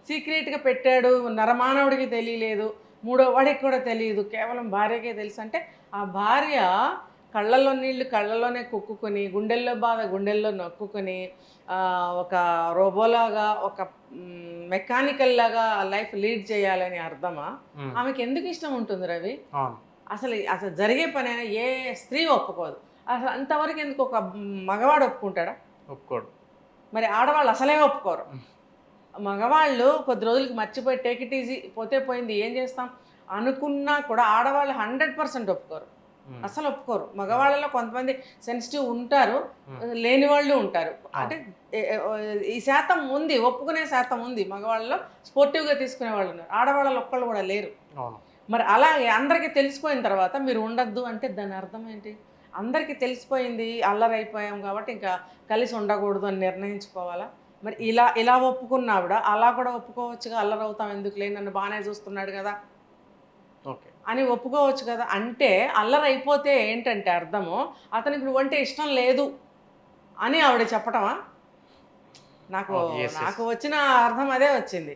సీక్రెట్గా పెట్టాడు, నరమానవుడికి తెలియలేదు, మూడో వాడికి కూడా తెలియదు, కేవలం భార్యకే తెలుసు అంటే ఆ భార్య కళ్ళల్లో నీళ్లు కళ్ళల్లోనే కుక్కుని, గుండెల్లో బాధ గుండెల్లో నొక్కుని, ఒక రోబోలాగా, ఒక మెకానికల్ లాగా లైఫ్ లీడ్ చేయాలని అర్థమా? ఆమెకి ఎందుకు ఇష్టం ఉంటుంది రవి? అసలు అసలు జరిగే పని అయినా ఏ స్త్రీ ఒప్పుకోదు. అసలు అంతవరకు ఎందుకు ఒక మగవాడు ఒప్పుకుంటాడా? ఒప్పుకోడు. మరి ఆడవాళ్ళు అసలే ఒప్పుకోరు. మగవాళ్ళు కొద్ది రోజులకి మర్చిపోయి టేక్ ఇట్ ఈజీ, పోతే పోయింది ఏం చేస్తాం అనుకున్నా కూడా ఆడవాళ్ళు 100% ఒప్పుకోరు. అసలు ఒప్పుకోరు. మగవాళ్ళలో కొంతమంది సెన్సిటివ్ ఉంటారు, లేని వాళ్ళు ఉంటారు. అంటే ఈ శాతం ఉంది, ఒప్పుకునే శాతం ఉంది. మగవాళ్ళలో స్పోర్టివ్గా తీసుకునే వాళ్ళు ఉన్నారు, ఆడవాళ్ళలో ఒక్కళ్ళు కూడా లేరు. మరి అలాగే అందరికీ తెలిసిపోయిన తర్వాత మీరు ఉండద్దు అంటే దాని అర్థం ఏంటి? అందరికీ తెలిసిపోయింది, అల్లరైపోయాం కాబట్టి ఇంకా కలిసి ఉండకూడదు అని నిర్ణయించుకోవాలా? మరి ఇలా ఇలా ఒప్పుకున్నా కూడా అలా కూడా ఒప్పుకోవచ్చుగా, అల్లరవుతాం ఎందుకులే, నన్ను బాగానే చూస్తున్నాడు కదా అని ఒప్పుకోవచ్చు కదా. అంటే అల్లరైపోతే ఏంటంటే అర్థము, అతనికి నువ్వంటే ఇష్టం లేదు అని ఆవిడ చెప్పటమా? నాకు నాకు వచ్చిన అర్థం అదే వచ్చింది.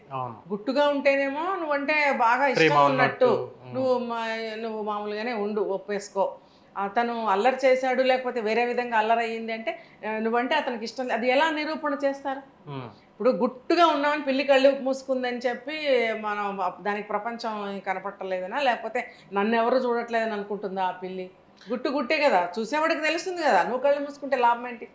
గుట్టుగా ఉంటేనేమో నువ్వంటే బాగా ఇష్టం ఉన్నట్టు, నువ్వు మామూలుగానే ఉండు, ఒప్పేసుకో. అతను అల్లరి చేశాడు లేకపోతే వేరే విధంగా అల్లరి అయ్యింది అంటే నువ్వంటే అతనికి ఇష్టం, అది ఎలా నిరూపణ చేస్తారు? ఇప్పుడు గుట్టుగా ఉన్నామని పిల్లి కళ్ళు మూసుకుందని చెప్పి మనం దానికి ప్రపంచం కనపట్టలేదనా, లేకపోతే నన్ను ఎవరు చూడట్లేదని అనుకుంటుందా ఆ పిల్లి? గుట్టే కదా, చూసేవాడికి తెలుస్తుంది కదా, నువ్వు కళ్ళు మూసుకుంటే లాభం ఏంటి?